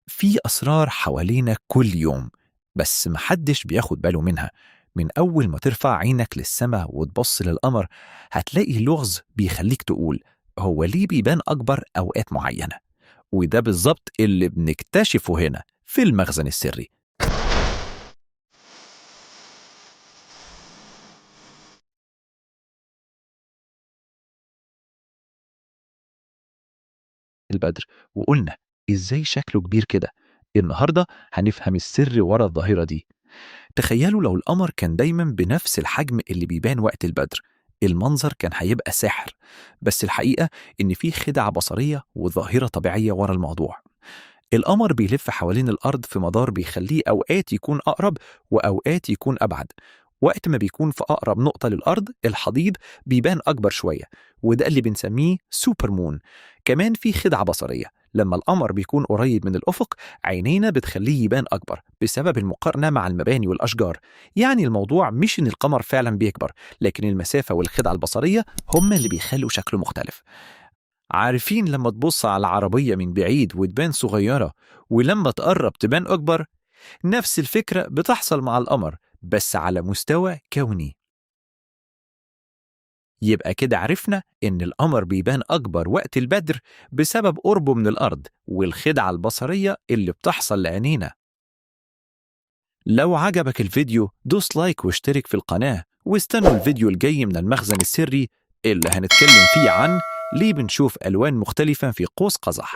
في أسرار حوالينا كل يوم، بس محدش بياخد باله منها. من أول ما ترفع عينك للسماء وتبص للقمر هتلاقي لغز بيخليك تقول هو ليه بيبان أكبر أوقات معينة. وده بالظبط اللي بنكتشفه هنا في المخزن السري. البدر، وقلنا إزاي شكله كبير كده. النهاردة هنفهم السر ورا الظاهرة دي. تخيلوا لو القمر كان دايما بنفس الحجم اللي بيبان وقت البدر، المنظر كان هيبقى ساحر. بس الحقيقة إن في خدعة بصرية وظاهرة طبيعية ورا الموضوع. القمر بيلف حوالين الأرض في مدار بيخليه أوقات يكون أقرب وأوقات يكون أبعد. وقت ما بيكون في أقرب نقطة للأرض الحضيض بيبان أكبر شوية، وده اللي بنسميه سوبر مون. كمان في خدعة بصرية، لما القمر بيكون قريب من الأفق عينينا بتخليه يبان أكبر بسبب المقارنة مع المباني والأشجار. يعني الموضوع مش إن القمر فعلا بيكبر، لكن المسافة والخدعة البصرية هما اللي بيخلوا شكله مختلف. عارفين لما تبص على العربية من بعيد وتبان صغيرة، ولما تقرب تبان أكبر؟ نفس الفكرة بتحصل مع القمر بس على مستوى كوني. يبقى كده عرفنا إن القمر بيبان أكبر وقت البدر بسبب قربه من الأرض والخدعة البصرية اللي بتحصل لعينينا. لو عجبك الفيديو دوس لايك واشترك في القناة، واستنوا الفيديو الجاي من المخزن السري اللي هنتكلم فيه عن ليه بنشوف ألوان مختلفة في قوس قزح.